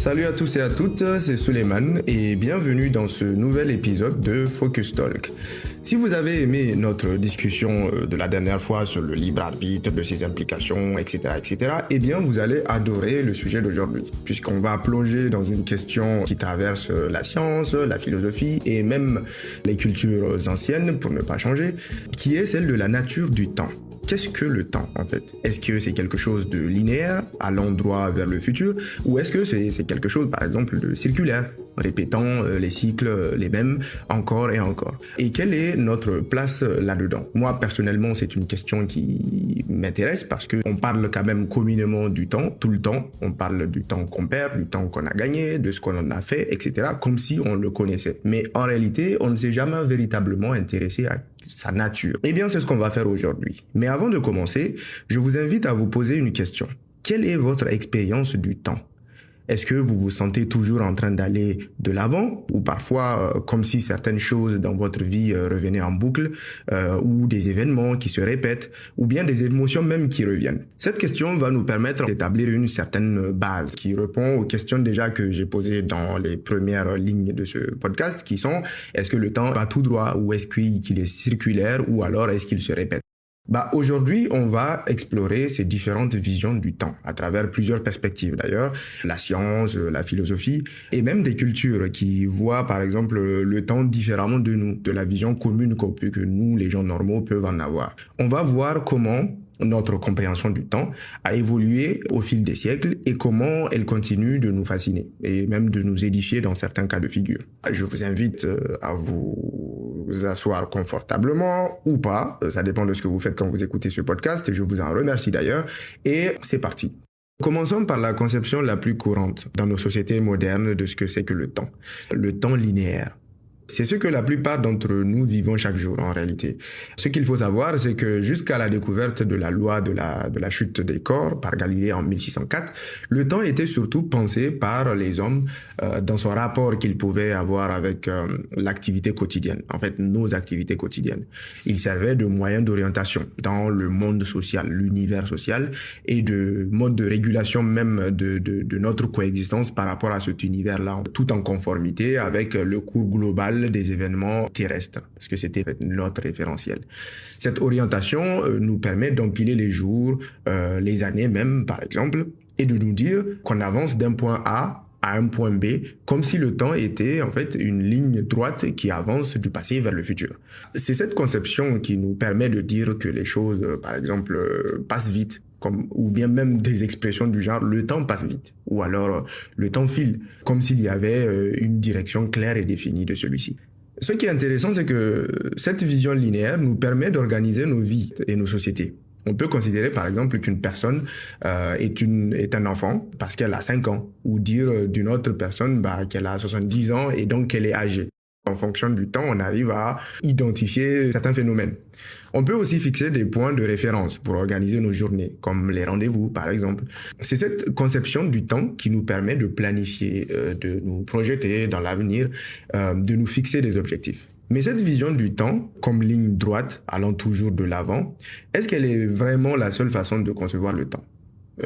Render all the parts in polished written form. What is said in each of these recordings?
Salut à tous et à toutes, c'est Suleiman et bienvenue dans ce nouvel épisode de Focus Talk. Si vous avez aimé notre discussion de la dernière fois sur le libre arbitre, de ses implications, etc., eh bien vous allez adorer le sujet d'aujourd'hui, puisqu'on va plonger dans une question qui traverse la science, la philosophie et même les cultures anciennes, pour ne pas changer, qui est celle de la nature du temps. Qu'est-ce que le temps en fait? Est-ce que c'est quelque chose de linéaire, allant droit vers le futur, ou est-ce que c'est quelque chose par exemple de circulaire, répétant les cycles les mêmes encore et encore? Et quelle est notre place là-dedans? Moi personnellement c'est une question qui m'intéresse parce qu'on parle quand même communément du temps, tout le temps. On parle du temps qu'on perd, du temps qu'on a gagné, de ce qu'on en a fait, etc. comme si on le connaissait. Mais en réalité on ne s'est jamais véritablement intéressé à sa nature. Eh bien, c'est ce qu'on va faire aujourd'hui. Mais avant de commencer, je vous invite à vous poser une question. Quelle est votre expérience du temps? Est-ce que vous vous sentez toujours en train d'aller de l'avant ou parfois comme si certaines choses dans votre vie revenaient en boucle ou des événements qui se répètent ou bien des émotions même qui reviennent? Cette question va nous permettre d'établir une certaine base qui répond aux questions déjà que j'ai posées dans les premières lignes de ce podcast qui sont: est-ce que le temps va tout droit ou est-ce qu'il est circulaire ou alors est-ce qu'il se répète? Aujourd'hui, on va explorer ces différentes visions du temps à travers plusieurs perspectives d'ailleurs, la science, la philosophie et même des cultures qui voient par exemple le temps différemment de nous, de la vision commune que nous, les gens normaux, peuvent en avoir. On va voir comment notre compréhension du temps a évolué au fil des siècles et comment elle continue de nous fasciner et même de nous édifier dans certains cas de figure. Je vous invite à vous asseoir confortablement ou pas, ça dépend de ce que vous faites quand vous écoutez ce podcast, je vous en remercie d'ailleurs, et c'est parti. Commençons par la conception la plus courante dans nos sociétés modernes de ce que c'est que le temps linéaire. C'est ce que la plupart d'entre nous vivons chaque jour en réalité. Ce qu'il faut savoir, c'est que jusqu'à la découverte de la loi de la chute des corps par Galilée en 1604, le temps était surtout pensé par les hommes dans son rapport qu'ils pouvaient avoir avec l'activité quotidienne, en fait nos activités quotidiennes. Il servait de moyen d'orientation dans le monde social, l'univers social et de mode de régulation même de notre coexistence par rapport à cet univers-là, tout en conformité avec le cours global des événements terrestres, parce que c'était notre référentiel. Cette orientation nous permet d'empiler les jours, les années même, par exemple, et de nous dire qu'on avance d'un point A à un point B, comme si le temps était en fait une ligne droite qui avance du passé vers le futur. C'est cette conception qui nous permet de dire que les choses, par exemple, passent vite, ou bien même des expressions du genre le temps passe vite, ou alors le temps file, comme s'il y avait une direction claire et définie de celui-ci. Ce qui est intéressant, c'est que cette vision linéaire nous permet d'organiser nos vies et nos sociétés. On peut considérer par exemple qu'une personne est un enfant parce qu'elle a 5 ans, ou dire d'une autre personne qu'elle a 70 ans et donc qu'elle est âgée. En fonction du temps, on arrive à identifier certains phénomènes. On peut aussi fixer des points de référence pour organiser nos journées, comme les rendez-vous par exemple. C'est cette conception du temps qui nous permet de planifier, de nous projeter dans l'avenir, de nous fixer des objectifs. Mais cette vision du temps, comme ligne droite allant toujours de l'avant, est-ce qu'elle est vraiment la seule façon de concevoir le temps?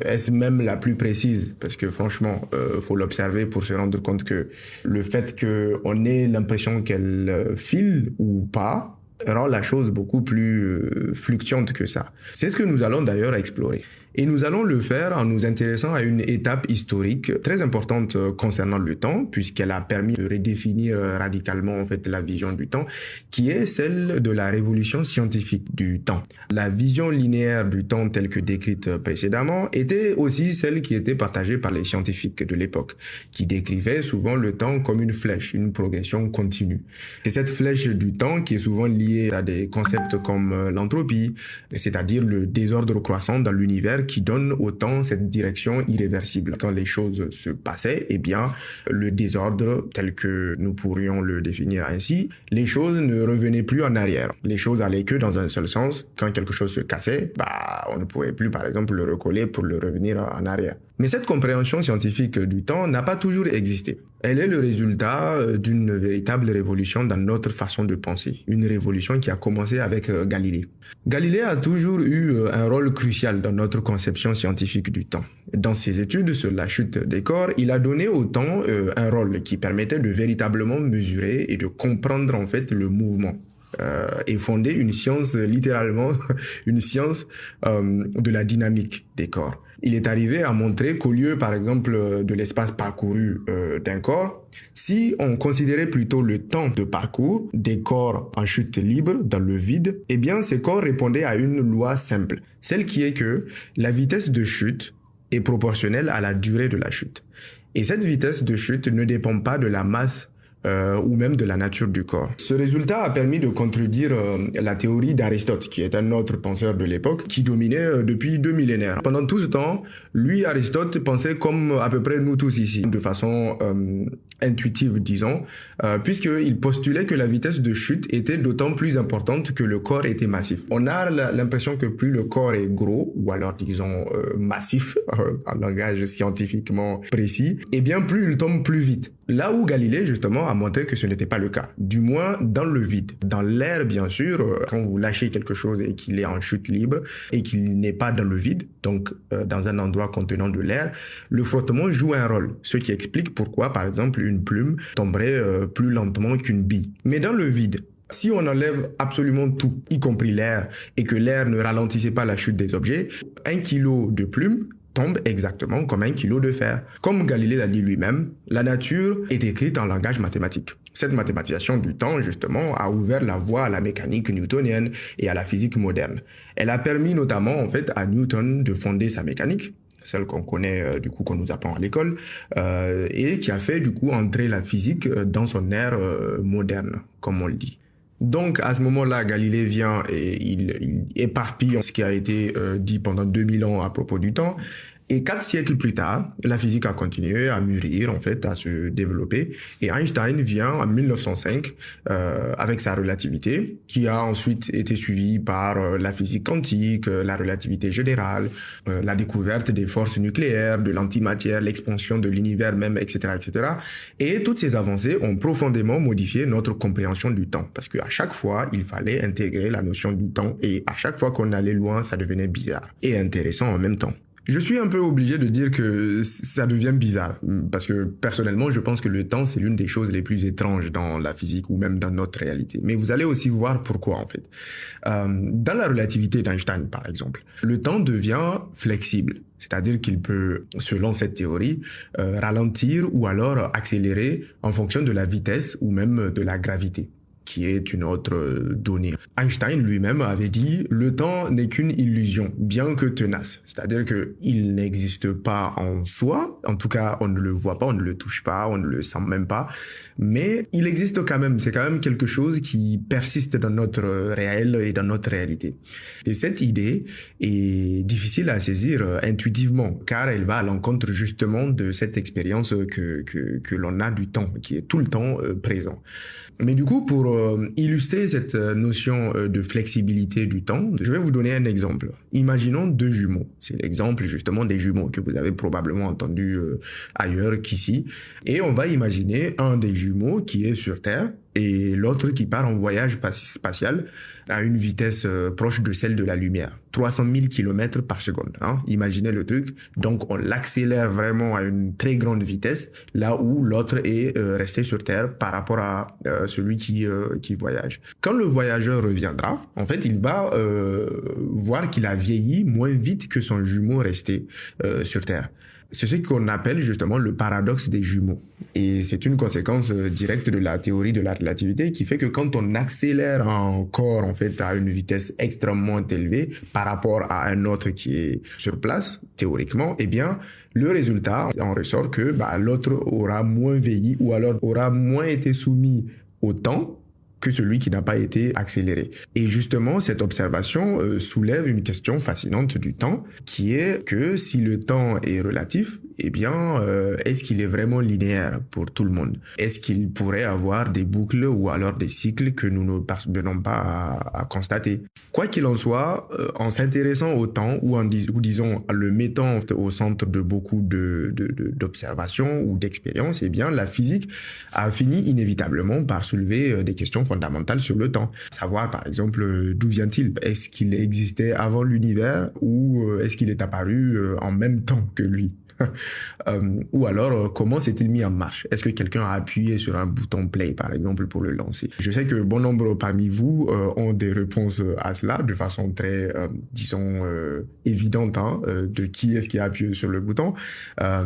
Est-ce même la plus précise? Parce que franchement, faut l'observer pour se rendre compte que le fait qu'on ait l'impression qu'elle file ou pas rend la chose beaucoup plus fluctuante que ça. C'est ce que nous allons d'ailleurs explorer. Et nous allons le faire en nous intéressant à une étape historique très importante concernant le temps, puisqu'elle a permis de redéfinir radicalement en fait la vision du temps, qui est celle de la révolution scientifique du temps. La vision linéaire du temps telle que décrite précédemment était aussi celle qui était partagée par les scientifiques de l'époque, qui décrivaient souvent le temps comme une flèche, une progression continue. C'est cette flèche du temps qui est souvent liée à des concepts comme l'entropie, c'est-à-dire le désordre croissant dans l'univers qui donne au temps cette direction irréversible. Quand les choses se passaient, eh bien, le désordre, tel que nous pourrions le définir ainsi, les choses ne revenaient plus en arrière. Les choses allaient que dans un seul sens. Quand quelque chose se cassait, on ne pourrait plus, par exemple, le recoller pour le revenir en arrière. Mais cette compréhension scientifique du temps n'a pas toujours existé. Elle est le résultat d'une véritable révolution dans notre façon de penser. Une révolution qui a commencé avec Galilée. Galilée a toujours eu un rôle crucial dans notre conception scientifique du temps. Dans ses études sur la chute des corps, il a donné au temps un rôle qui permettait de véritablement mesurer et de comprendre en fait le mouvement. Et fonder une science, littéralement, une science de la dynamique des corps. Il est arrivé à montrer qu'au lieu, par exemple, de l'espace parcouru d'un corps, si on considérait plutôt le temps de parcours des corps en chute libre dans le vide, eh bien, ces corps répondaient à une loi simple, celle qui est que la vitesse de chute est proportionnelle à la durée de la chute. Et cette vitesse de chute ne dépend pas de la masse ou même de la nature du corps. Ce résultat a permis de contredire la théorie d'Aristote, qui est un autre penseur de l'époque, qui dominait depuis 2 millénaires. Pendant tout ce temps, lui, Aristote, pensait comme à peu près nous tous ici, de façon intuitive, disons, puisqu'il postulait que la vitesse de chute était d'autant plus importante que le corps était massif. On a l'impression que plus le corps est gros, ou alors disons massif, en langage scientifiquement précis, eh bien plus il tombe plus vite. Là où Galilée, justement, a montré que ce n'était pas le cas. Du moins, dans le vide. Dans l'air, bien sûr, quand vous lâchez quelque chose et qu'il est en chute libre et qu'il n'est pas dans le vide, donc dans un endroit contenant de l'air, le frottement joue un rôle. Ce qui explique pourquoi, par exemple, une plume tomberait plus lentement qu'une bille. Mais dans le vide, si on enlève absolument tout, y compris l'air, et que l'air ne ralentissait pas la chute des objets, 1 kilo de plume tombe exactement comme 1 kilo de fer. Comme Galilée l'a dit lui-même, la nature est écrite en langage mathématique. Cette mathématisation du temps, justement, a ouvert la voie à la mécanique newtonienne et à la physique moderne. Elle a permis notamment, en fait, à Newton de fonder sa mécanique, celle qu'on connaît, du coup, qu'on nous apprend à l'école, et qui a fait, du coup, entrer la physique dans son ère moderne, comme on le dit. Donc, à ce moment-là, Galilée vient et il éparpille ce qui a été dit pendant 2000 ans à propos du temps. Et 4 siècles plus tard, la physique a continué à mûrir, en fait, à se développer. Et Einstein vient en 1905 avec sa relativité, qui a ensuite été suivie par la physique quantique, la relativité générale, la découverte des forces nucléaires, de l'antimatière, l'expansion de l'univers même, etc., etc. Et toutes ces avancées ont profondément modifié notre compréhension du temps, parce qu'à chaque fois, il fallait intégrer la notion du temps, et à chaque fois qu'on allait loin, ça devenait bizarre et intéressant en même temps. Je suis un peu obligé de dire que ça devient bizarre, parce que personnellement, je pense que le temps, c'est l'une des choses les plus étranges dans la physique ou même dans notre réalité. Mais vous allez aussi voir pourquoi, en fait. Dans la relativité d'Einstein, par exemple, le temps devient flexible. C'est-à-dire qu'il peut, selon cette théorie, ralentir ou alors accélérer en fonction de la vitesse ou même de la gravité, qui est une autre donnée. Einstein lui-même avait dit « Le temps n'est qu'une illusion, bien que tenace ». C'est-à-dire qu'il n'existe pas en soi, en tout cas on ne le voit pas, on ne le touche pas, on ne le sent même pas, mais il existe quand même, c'est quand même quelque chose qui persiste dans notre réel et dans notre réalité. Et cette idée est difficile à saisir intuitivement, car elle va à l'encontre justement de cette expérience que l'on a du temps, qui est tout le temps présent. Mais du coup, pour illustrer cette notion de flexibilité du temps, je vais vous donner un exemple. Imaginons 2 jumeaux. C'est l'exemple justement des jumeaux que vous avez probablement entendu ailleurs qu'ici. Et on va imaginer un des jumeaux qui est sur Terre et l'autre qui part en voyage spatial à une vitesse proche de celle de la lumière. 300 000 km par seconde. Hein? Imaginez le truc. Donc, on l'accélère vraiment à une très grande vitesse, là où l'autre est resté sur Terre par rapport à celui qui voyage. Quand le voyageur reviendra, en fait, il va voir qu'il a vieilli moins vite que son jumeau resté sur Terre. C'est ce qu'on appelle justement le paradoxe des jumeaux. Et c'est une conséquence directe de la théorie de la relativité qui fait que quand on accélère un corps en fait à une vitesse extrêmement élevée par rapport à un autre qui est sur place, théoriquement, eh bien, le résultat en ressort que l'autre aura moins vieilli ou alors aura moins été soumis au temps que celui qui n'a pas été accéléré. Et justement, cette observation soulève une question fascinante du temps, qui est que si le temps est relatif, eh bien, est-ce qu'il est vraiment linéaire pour tout le monde? Est-ce qu'il pourrait avoir des boucles ou alors des cycles que nous ne parvenons pas à constater? Quoi qu'il en soit, en s'intéressant au temps ou disons le mettant au centre de beaucoup d'observations ou d'expériences, eh bien, la physique a fini inévitablement par soulever des questions fondamentales fondamentales sur le temps. Savoir, par exemple, d'où vient-il? Est-ce qu'il existait avant l'univers ou est-ce qu'il est apparu en même temps que lui? Ou alors, comment s'est-il mis en marche? Est-ce que quelqu'un a appuyé sur un bouton play, par exemple, pour le lancer? Je sais que bon nombre parmi vous ont des réponses à cela de façon très, disons, évidente, hein, de qui est-ce qui a appuyé sur le bouton.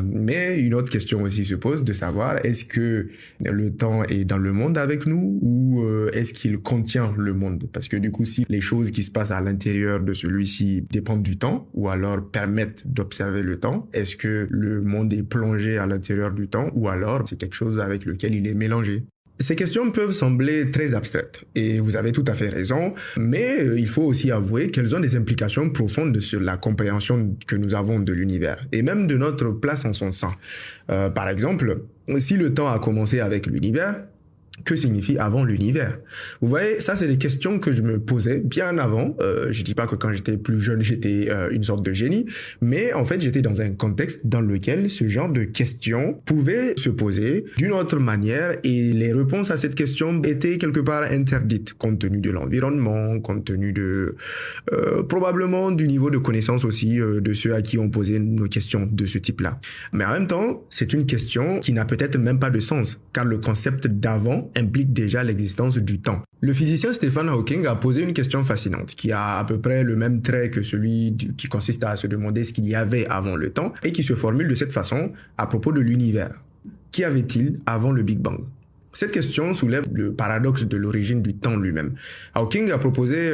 Mais une autre question aussi se pose de savoir, est-ce que le temps est dans le monde avec nous ou est-ce qu'il contient le monde? Parce que du coup, si les choses qui se passent à l'intérieur de celui-ci dépendent du temps ou alors permettent d'observer le temps, est-ce que le monde est plongé à l'intérieur du temps ou alors c'est quelque chose avec lequel il est mélangé? Ces questions peuvent sembler très abstraites et vous avez tout à fait raison, mais il faut aussi avouer qu'elles ont des implications profondes sur la compréhension que nous avons de l'univers et même de notre place en son sein. Par exemple, si le temps a commencé avec l'univers, que signifie avant l'univers? Vous voyez, ça c'est des questions que je me posais bien avant. Je dis pas que quand j'étais plus jeune, j'étais une sorte de génie, mais en fait, j'étais dans un contexte dans lequel ce genre de questions pouvaient se poser d'une autre manière et les réponses à cette question étaient quelque part interdites, compte tenu de l'environnement, compte tenu de probablement du niveau de connaissance aussi de ceux à qui on posait nos questions de ce type-là. Mais en même temps, c'est une question qui n'a peut-être même pas de sens, car le concept d'avant implique déjà l'existence du temps. Le physicien Stephen Hawking a posé une question fascinante qui a à peu près le même trait que celui qui consiste à se demander ce qu'il y avait avant le temps et qui se formule de cette façon à propos de l'univers. Qu'y avait-il avant le Big Bang? Cette question soulève le paradoxe de l'origine du temps lui-même. Hawking a proposé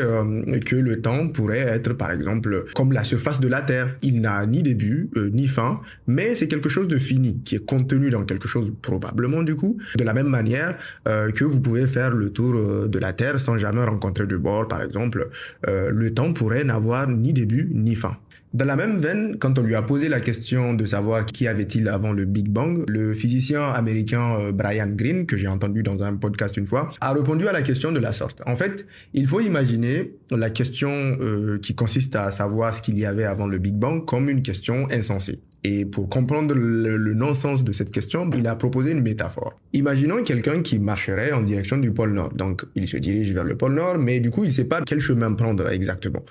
que le temps pourrait être, par exemple, comme la surface de la Terre. Il n'a ni début, ni fin, mais c'est quelque chose de fini, qui est contenu dans quelque chose, probablement du coup, de la même manière que vous pouvez faire le tour de la Terre sans jamais rencontrer de bord, par exemple. Le temps pourrait n'avoir ni début, ni fin. Dans la même veine, quand on lui a posé la question de savoir qui avait-il avant le Big Bang, le physicien américain Brian Greene, que j'ai entendu dans un podcast une fois, a répondu à la question de la sorte. En fait, il faut imaginer la question qui consiste à savoir ce qu'il y avait avant le Big Bang comme une question insensée. Et pour comprendre le non-sens de cette question, il a proposé une métaphore. Imaginons quelqu'un qui marcherait en direction du pôle Nord. Donc, il se dirige vers le pôle Nord, mais du coup, il ne sait pas quel chemin prendre exactement.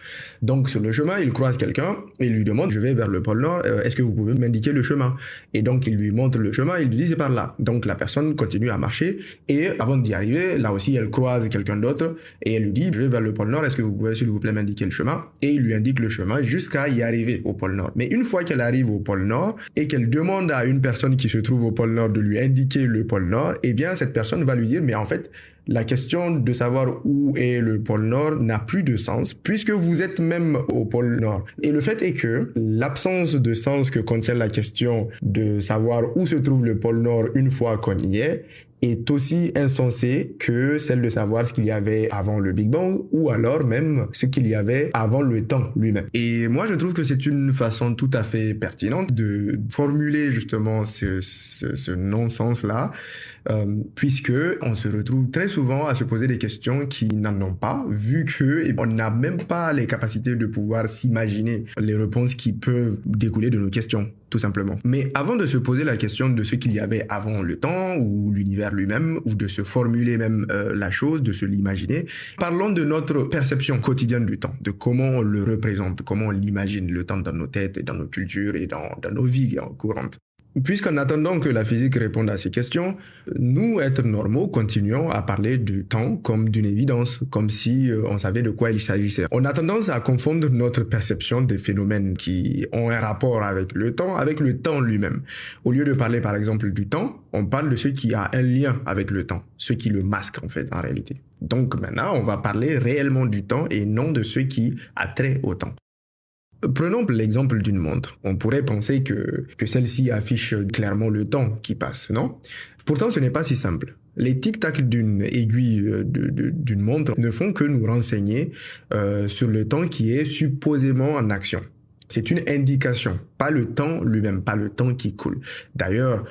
Donc, sur le chemin, il croise quelqu'un et il lui demande, je vais vers le pôle Nord, est-ce que vous pouvez m'indiquer le chemin? Et donc, il lui montre le chemin, il lui dit, c'est par là. Donc, la personne continue à marcher et avant d'y arriver, là aussi, elle croise quelqu'un d'autre et elle lui dit, je vais vers le pôle Nord, est-ce que vous pouvez, s'il vous plaît, m'indiquer le chemin? Et il lui indique le chemin jusqu'à y arriver au pôle Nord. Mais une fois qu'elle arrive au pôle Nord et qu'elle demande à une personne qui se trouve au pôle Nord de lui indiquer le pôle Nord, eh bien, cette personne va lui dire, mais en fait, la question de savoir où est le pôle Nord n'a plus de sens puisque vous êtes même au pôle Nord. Et le fait est que l'absence de sens que contient la question de savoir où se trouve le pôle Nord une fois qu'on y est aussi insensée que celle de savoir ce qu'il y avait avant le Big Bang ou alors même ce qu'il y avait avant le temps lui-même. Et moi, je trouve que c'est une façon tout à fait pertinente de formuler justement ce non-sens-là, puisque on se retrouve très souvent à se poser des questions qui n'en ont pas, vu que on n'a même pas les capacités de pouvoir s'imaginer les réponses qui peuvent découler de nos questions, tout simplement. Mais avant de se poser la question de ce qu'il y avait avant le temps ou l'univers lui-même, ou de se formuler même la chose, de se l'imaginer, parlons de notre perception quotidienne du temps, de comment on le représente, comment on l'imagine, le temps dans nos têtes et dans nos cultures et dans nos vies courantes. Puisqu'en attendant que la physique réponde à ces questions, nous, êtres normaux, continuons à parler du temps comme d'une évidence, comme si on savait de quoi il s'agissait. On a tendance à confondre notre perception des phénomènes qui ont un rapport avec le temps lui-même. Au lieu de parler par exemple du temps, on parle de ce qui a un lien avec le temps, ce qui le masque en fait en réalité. Donc maintenant, on va parler réellement du temps et non de ce qui a trait au temps. Prenons l'exemple d'une montre. On pourrait penser que celle-ci affiche clairement le temps qui passe, non? Pourtant, ce n'est pas si simple. Les tic-tac d'une aiguille d'une montre ne font que nous renseigner sur le temps qui est supposément en action. C'est une indication, pas le temps lui-même, pas le temps qui coule. D'ailleurs,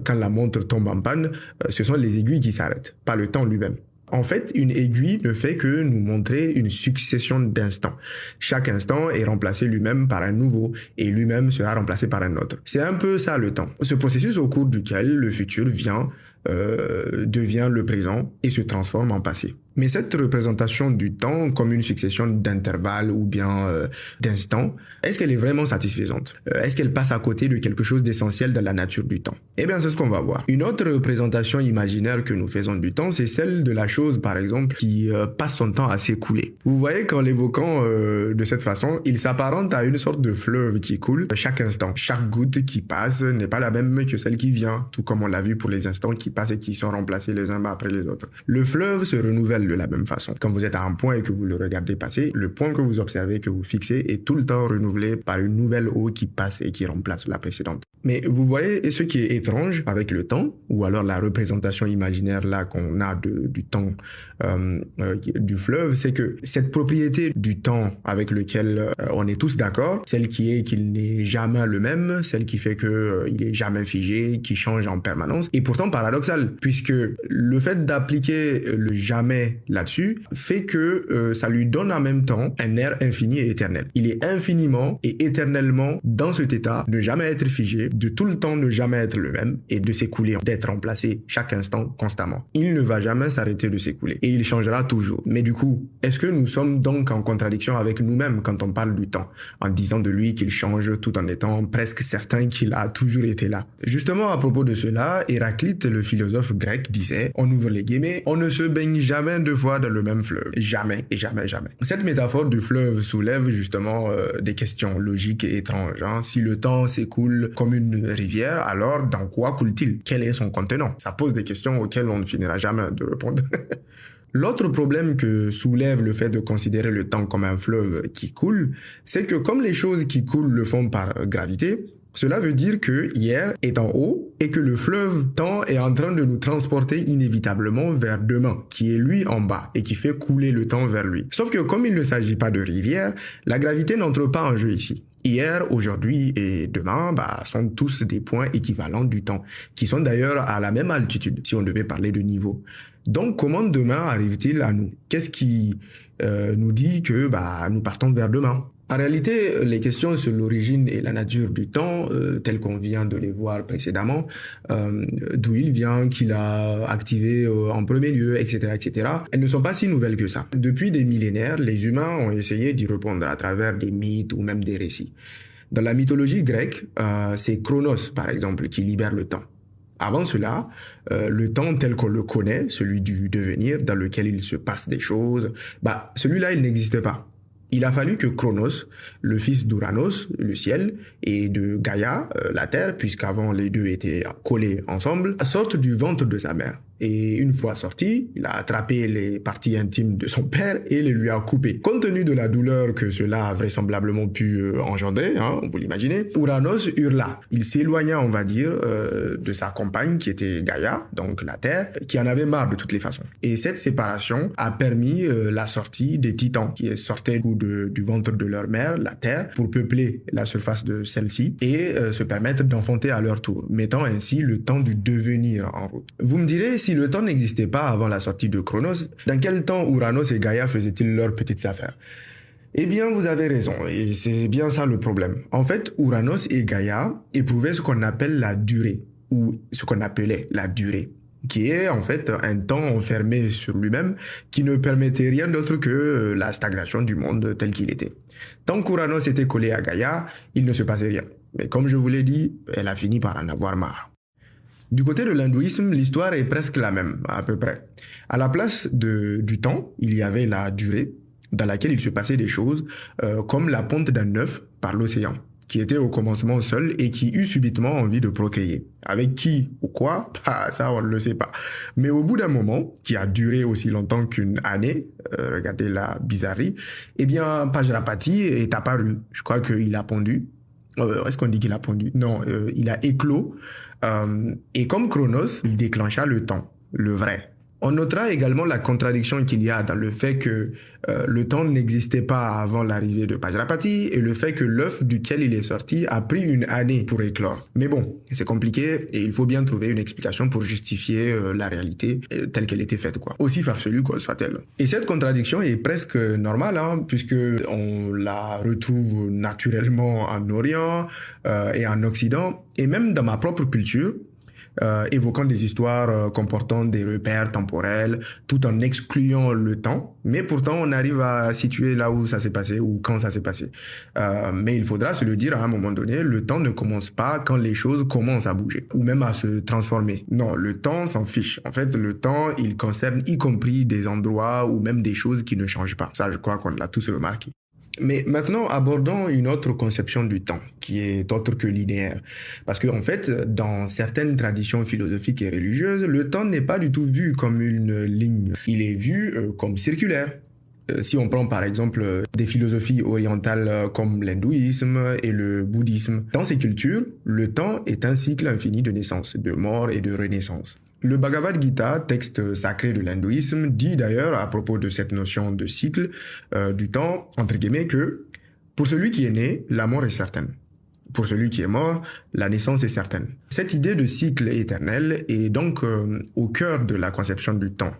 quand la montre tombe en panne, ce sont les aiguilles qui s'arrêtent, pas le temps lui-même. En fait, une aiguille ne fait que nous montrer une succession d'instants. Chaque instant est remplacé lui-même par un nouveau et lui-même sera remplacé par un autre. C'est un peu ça le temps. Ce processus au cours duquel le futur vient devient le présent et se transforme en passé. Mais cette représentation du temps comme une succession d'intervalles ou bien d'instants, est-ce qu'elle est vraiment satisfaisante? Est-ce qu'elle passe à côté de quelque chose d'essentiel dans la nature du temps? Eh bien, c'est ce qu'on va voir. Une autre représentation imaginaire que nous faisons du temps, c'est celle de la chose, par exemple, qui passe son temps à s'écouler. Vous voyez qu'en l'évoquant de cette façon, il s'apparente à une sorte de fleuve qui coule chaque instant. Chaque goutte qui passe n'est pas la même que celle qui vient, tout comme on l'a vu pour les instants qui passent et qui sont remplacés les uns après les autres. Le fleuve se renouvelle de la même façon. Quand vous êtes à un point et que vous le regardez passer, le point que vous observez, que vous fixez, est tout le temps renouvelé par une nouvelle eau qui passe et qui remplace la précédente. Mais vous voyez ce qui est étrange avec le temps, ou alors la représentation imaginaire là qu'on a du temps du fleuve, c'est que cette propriété du temps avec lequel on est tous d'accord, celle qui est qu'il n'est jamais le même, celle qui fait que il est jamais figé, qui change en permanence, est pourtant paradoxale, puisque le fait d'appliquer le jamais là-dessus fait que ça lui donne en même temps un air infini et éternel. Il est infiniment et éternellement dans cet état de jamais être figé, de tout le temps ne jamais être le même et de s'écouler, d'être remplacé chaque instant constamment. Il ne va jamais s'arrêter de s'écouler et il changera toujours. Mais du coup, est-ce que nous sommes donc en contradiction avec nous-mêmes quand on parle du temps, en disant de lui qu'il change tout en étant presque certain qu'il a toujours été là? Justement, à propos de cela, Héraclite, le philosophe grec, disait, on ouvre les guillemets, on ne se baigne jamais deux fois dans le même fleuve. Jamais et jamais, jamais. Cette métaphore du fleuve soulève justement des questions logiques et étranges. Si le temps s'écoule comme une rivière, alors dans quoi coule-t-il? Quel est son contenant? Ça pose des questions auxquelles on ne finira jamais de répondre. L'autre problème que soulève le fait de considérer le temps comme un fleuve qui coule, c'est que comme les choses qui coulent le font par gravité, cela veut dire que hier est en haut et que le fleuve temps est en train de nous transporter inévitablement vers demain, qui est lui en bas et qui fait couler le temps vers lui. Sauf que comme il ne s'agit pas de rivière, la gravité n'entre pas en jeu ici. Hier, aujourd'hui et demain sont tous des points équivalents du temps, qui sont d'ailleurs à la même altitude, si on devait parler de niveau. Donc, comment demain arrive-t-il à nous? Qu'est-ce qui nous dit que nous partons vers demain? En réalité, les questions sur l'origine et la nature du temps, telles qu'on vient de les voir précédemment, d'où il vient, qu'il a activé en premier lieu, etc., etc., elles ne sont pas si nouvelles que ça. Depuis des millénaires, les humains ont essayé d'y répondre à travers des mythes ou même des récits. Dans la mythologie grecque, c'est Chronos, par exemple, qui libère le temps. Avant cela, le temps tel qu'on le connaît, celui du devenir, dans lequel il se passe des choses, celui-là, il n'existait pas. Il a fallu que Chronos, le fils d'Uranos, le ciel, et de Gaïa, la terre, puisqu'avant les deux étaient collés ensemble, sorte du ventre de sa mère. Et une fois sorti, il a attrapé les parties intimes de son père et les lui a coupées. Compte tenu de la douleur que cela a vraisemblablement pu engendrer, vous l'imaginez, Uranos hurla. Il s'éloigna, on va dire, de sa compagne qui était Gaïa, donc la terre, qui en avait marre de toutes les façons. Et cette séparation a permis la sortie des titans qui sortaient du ventre de leur mère, la terre, pour peupler la surface de celle-ci et se permettre d'enfanter à leur tour, mettant ainsi le temps du devenir en route. Vous me direz, si le temps n'existait pas avant la sortie de Chronos, dans quel temps Uranos et Gaïa faisaient-ils leurs petites affaires? Eh bien, vous avez raison, et c'est bien ça le problème. En fait, Uranos et Gaïa éprouvaient ce qu'on appelle la durée, ou ce qu'on appelait la durée, qui est en fait un temps enfermé sur lui-même qui ne permettait rien d'autre que la stagnation du monde tel qu'il était. Tant qu'Uranos était collé à Gaïa, il ne se passait rien. Mais comme je vous l'ai dit, elle a fini par en avoir marre. Du côté de l'hindouisme, l'histoire est presque la même, à peu près. À la place du temps, il y avait la durée, dans laquelle il se passait des choses, comme la ponte d'un œuf par l'océan, qui était au commencement seul et qui eut subitement envie de procréer. Avec qui ou quoi, ça on ne le sait pas. Mais au bout d'un moment, qui a duré aussi longtemps qu'une année, regardez la bizarrerie, eh bien Pajapati est apparu. Je crois qu'il a pondu. Est-ce qu'on dit qu'il a pondu? Non, il a éclos. Et comme Chronos, il déclencha le temps, le vrai. On notera également la contradiction qu'il y a dans le fait que le temps n'existait pas avant l'arrivée de Pajapati et le fait que l'œuf duquel il est sorti a pris une année pour éclore. Mais bon, c'est compliqué et il faut bien trouver une explication pour justifier la réalité telle qu'elle était faite, quoi. Aussi farfelue soit-elle. Et cette contradiction est presque normale, puisque on la retrouve naturellement en Orient et en Occident et même dans ma propre culture. évoquant des histoires comportant des repères temporels, tout en excluant le temps. Mais pourtant, on arrive à situer là où ça s'est passé ou quand ça s'est passé. Mais il faudra se le dire à un moment donné, le temps ne commence pas quand les choses commencent à bouger ou même à se transformer. Non, le temps s'en fiche. En fait, le temps, il concerne y compris des endroits ou même des choses qui ne changent pas. Ça, je crois qu'on l'a tous remarqué. Mais maintenant, abordons une autre conception du temps, qui est autre que linéaire. Parce qu'en fait, dans certaines traditions philosophiques et religieuses, le temps n'est pas du tout vu comme une ligne. Il est vu comme circulaire. Si on prend par exemple des philosophies orientales comme l'hindouisme et le bouddhisme, dans ces cultures, le temps est un cycle infini de naissance, de mort et de renaissance. Le Bhagavad Gita, texte sacré de l'hindouisme, dit d'ailleurs à propos de cette notion de cycle du temps, entre guillemets, que pour celui qui est né, la mort est certaine. Pour celui qui est mort, la naissance est certaine. Cette idée de cycle éternel est donc au cœur de la conception du temps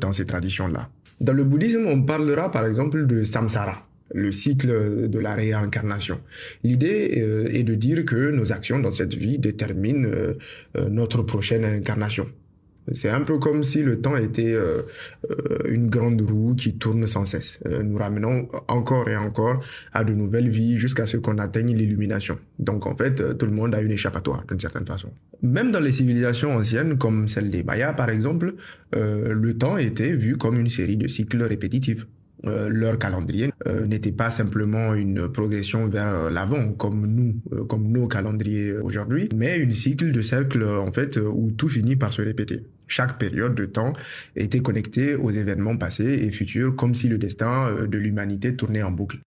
dans ces traditions-là. Dans le bouddhisme, on parlera par exemple de samsara, le cycle de la réincarnation. L'idée est de dire que nos actions dans cette vie déterminent notre prochaine incarnation. C'est un peu comme si le temps était une grande roue qui tourne sans cesse, nous ramenant encore et encore à de nouvelles vies jusqu'à ce qu'on atteigne l'illumination. Donc en fait, tout le monde a une échappatoire d'une certaine façon. Même dans les civilisations anciennes, comme celle des Mayas par exemple, le temps était vu comme une série de cycles répétitifs. Leur calendrier n'était pas simplement une progression vers l'avant comme nos calendriers aujourd'hui, mais une cycle de cercles en fait où tout finit par se répéter. Chaque période de temps était connectée aux événements passés et futurs comme si le destin de l'humanité tournait en boucle.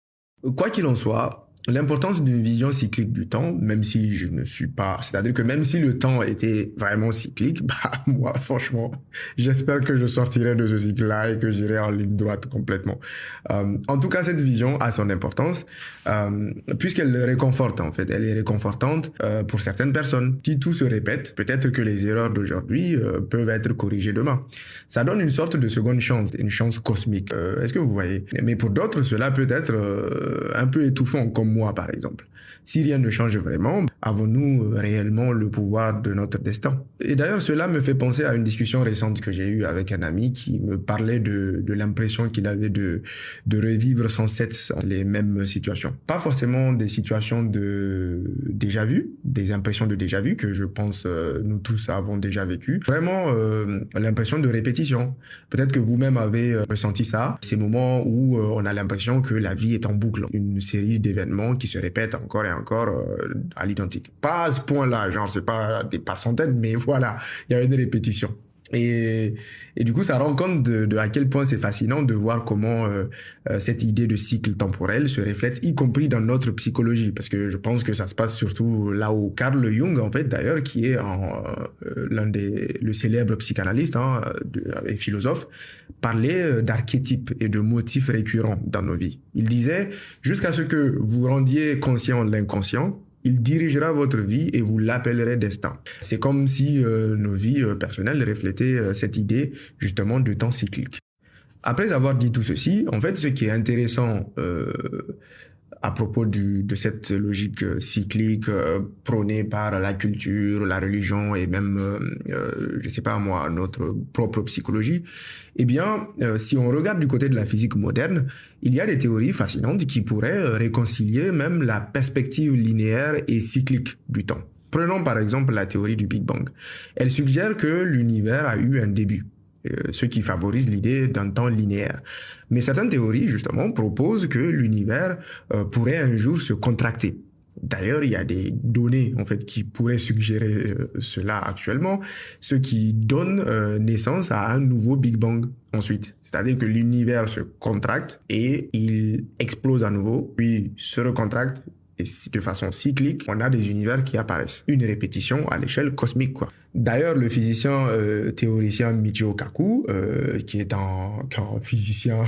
Quoi qu'il en soit, l'importance d'une vision cyclique du temps, même si je ne suis pas... C'est-à-dire que même si le temps était vraiment cyclique, moi, franchement, j'espère que je sortirai de ce cycle-là et que j'irai en ligne droite complètement. En tout cas, cette vision a son importance, puisqu'elle le réconforte, en fait. Elle est réconfortante pour certaines personnes. Si tout se répète, peut-être que les erreurs d'aujourd'hui peuvent être corrigées demain. Ça donne une sorte de seconde chance, une chance cosmique. Est-ce que vous voyez? Mais pour d'autres, cela peut être un peu étouffant, comme moi par exemple. Si rien ne change vraiment, avons-nous réellement le pouvoir de notre destin? Et d'ailleurs, cela me fait penser à une discussion récente que j'ai eue avec un ami qui me parlait de l'impression qu'il avait de revivre sans cesse les mêmes situations. Pas forcément des situations de déjà vu, des impressions de déjà vu que je pense nous tous avons déjà vécu. Vraiment l'impression de répétition. Peut-être que vous-même avez ressenti ça, ces moments où on a l'impression que la vie est en boucle, une série d'événements qui se répètent encore et encore à l'identique. Pas à ce point-là, genre c'est pas par centaines, mais voilà, il y a une répétition. Et du coup, ça rend compte de à quel point c'est fascinant de voir comment cette idée de cycle temporel se reflète, y compris dans notre psychologie, parce que je pense que ça se passe surtout là où Carl Jung, en fait, d'ailleurs, qui est le célèbre psychanalyste et philosophe, parlait d'archétypes et de motifs récurrents dans nos vies. Il disait, jusqu'à ce que vous rendiez conscient de l'inconscient, il dirigera votre vie et vous l'appellerez destin. C'est comme si nos vies personnelles reflétaient cette idée justement de temps cyclique. Après avoir dit tout ceci, en fait, ce qui est intéressant à propos de cette logique cyclique prônée par la culture, la religion et même, je sais pas moi, notre propre psychologie, eh bien, si on regarde du côté de la physique moderne, il y a des théories fascinantes qui pourraient réconcilier même la perspective linéaire et cyclique du temps. Prenons par exemple la théorie du Big Bang. Elle suggère que l'univers a eu un début, ce qui favorise l'idée d'un temps linéaire. Mais certaines théories, justement, proposent que l'univers pourrait un jour se contracter. D'ailleurs, il y a des données, en fait, qui pourraient suggérer cela actuellement, ce qui donne naissance à un nouveau Big Bang ensuite. C'est-à-dire que l'univers se contracte et il explose à nouveau, puis se recontracte. Et de façon cyclique, on a des univers qui apparaissent. Une répétition à l'échelle cosmique, quoi. D'ailleurs, le physicien théoricien Michio Kaku, qui est un physicien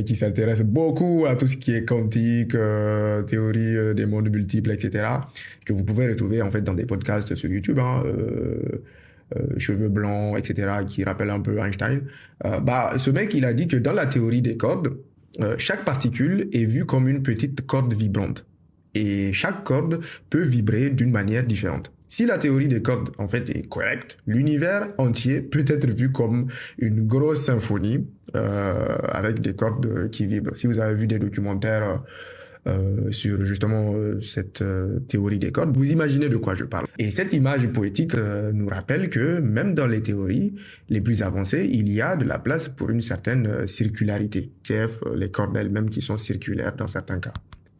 qui s'intéresse beaucoup à tout ce qui est quantique, théorie des mondes multiples, etc., que vous pouvez retrouver en fait dans des podcasts sur YouTube, cheveux blancs, etc., qui rappellent un peu Einstein. Ce mec, il a dit que dans la théorie des cordes, chaque particule est vue comme une petite corde vibrante. Et chaque corde peut vibrer d'une manière différente. Si la théorie des cordes, en fait, est correcte, l'univers entier peut être vu comme une grosse symphonie avec des cordes qui vibrent. Si vous avez vu des documentaires sur justement cette théorie des cordes, vous imaginez de quoi je parle. Et cette image poétique nous rappelle que même dans les théories les plus avancées, il y a de la place pour une certaine circularité. CF, les cordes elles-mêmes qui sont circulaires dans certains cas.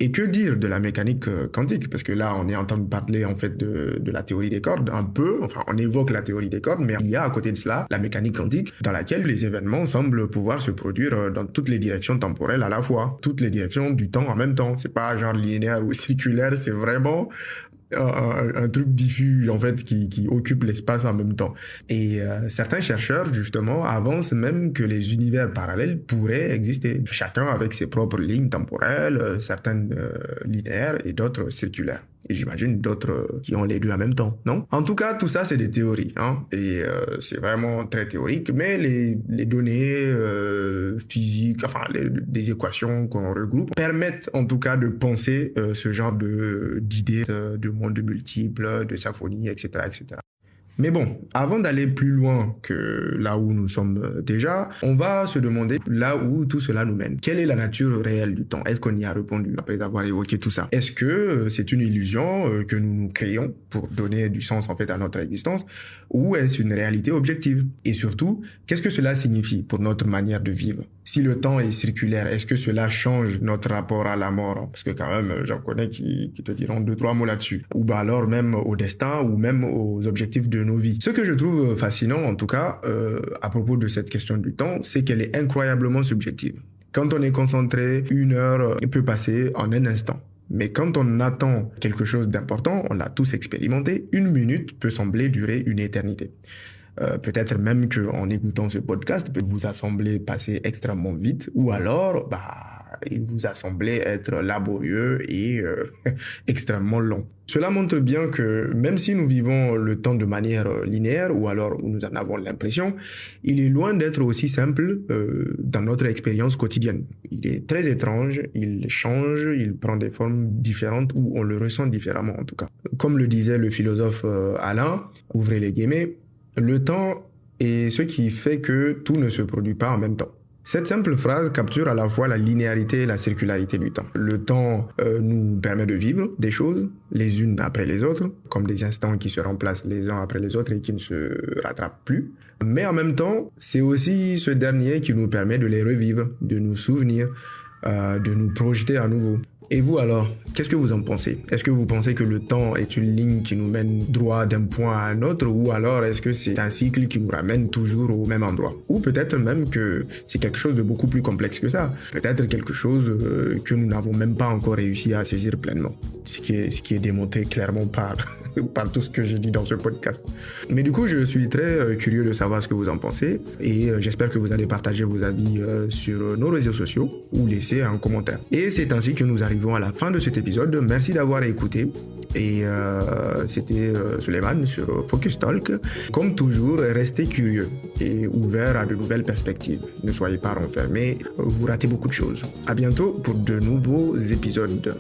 Et que dire de la mécanique quantique? Parce que là, on est en train de parler en fait de la théorie des cordes, un peu, enfin on évoque la théorie des cordes, mais il y a à côté de cela la mécanique quantique dans laquelle les événements semblent pouvoir se produire dans toutes les directions temporelles à la fois, toutes les directions du temps en même temps. C'est pas genre linéaire ou circulaire, c'est vraiment un truc diffus en fait qui occupe l'espace en même temps. Et certains chercheurs justement avancent même que les univers parallèles pourraient exister, chacun avec ses propres lignes temporelles, certaines linéaires et d'autres circulaires. Et j'imagine d'autres qui ont les deux en même temps, non? En tout cas, tout ça, c'est des théories, hein? Et c'est vraiment très théorique, mais les données physiques, enfin, des équations qu'on regroupe, permettent en tout cas de penser ce genre d'idées de mondes multiples, de symphonies, etc., etc. Mais bon, avant d'aller plus loin que là où nous sommes déjà, on va se demander là où tout cela nous mène. Quelle est la nature réelle du temps? Est-ce qu'on y a répondu après avoir évoqué tout ça? Est-ce que c'est une illusion que nous nous créons pour donner du sens en fait à notre existence, ou est-ce une réalité objective? Et surtout, qu'est-ce que cela signifie pour notre manière de vivre? Si le temps est circulaire, est-ce que cela change notre rapport à la mort? Parce que quand même, j'en connais qui te diront 2-3 mots là-dessus. Ou bah alors même au destin, ou même aux objectifs de nos vies. Ce que je trouve fascinant, en tout cas, à propos de cette question du temps, c'est qu'elle est incroyablement subjective. Quand on est concentré, 1 heure peut passer en un instant. Mais quand on attend quelque chose d'important, on l'a tous expérimenté, 1 minute peut sembler durer une éternité. Peut-être même qu'en écoutant ce podcast, peut vous a semblé passer extrêmement vite, ou alors, il vous a semblé être laborieux et extrêmement long. Cela montre bien que même si nous vivons le temps de manière linéaire, ou alors nous en avons l'impression, il est loin d'être aussi simple dans notre expérience quotidienne. Il est très étrange, il change, il prend des formes différentes, ou on le ressent différemment en tout cas. Comme le disait le philosophe Alain, ouvrez les guillemets, le temps est ce qui fait que tout ne se produit pas en même temps. Cette simple phrase capture à la fois la linéarité et la circularité du temps. Le temps nous permet de vivre des choses les unes après les autres, comme des instants qui se remplacent les uns après les autres et qui ne se rattrapent plus. Mais en même temps, c'est aussi ce dernier qui nous permet de les revivre, de nous souvenir, de nous projeter à nouveau. Et vous alors, qu'est-ce que vous en pensez? Est-ce que vous pensez que le temps est une ligne qui nous mène droit d'un point à un autre, ou alors est-ce que c'est un cycle qui nous ramène toujours au même endroit? Ou peut-être même que c'est quelque chose de beaucoup plus complexe que ça. Peut-être quelque chose que nous n'avons même pas encore réussi à saisir pleinement. Ce qui est démontré clairement par tout ce que j'ai dit dans ce podcast. Mais du coup, je suis très curieux de savoir ce que vous en pensez, et j'espère que vous allez partager vos avis sur nos réseaux sociaux ou laisser un commentaire. Et c'est ainsi que nous arrivons à la fin de cet épisode. Merci d'avoir écouté. Et c'était Suleiman sur Focus Talk. Comme toujours, restez curieux et ouverts à de nouvelles perspectives. Ne soyez pas renfermés, vous ratez beaucoup de choses. À bientôt pour de nouveaux épisodes.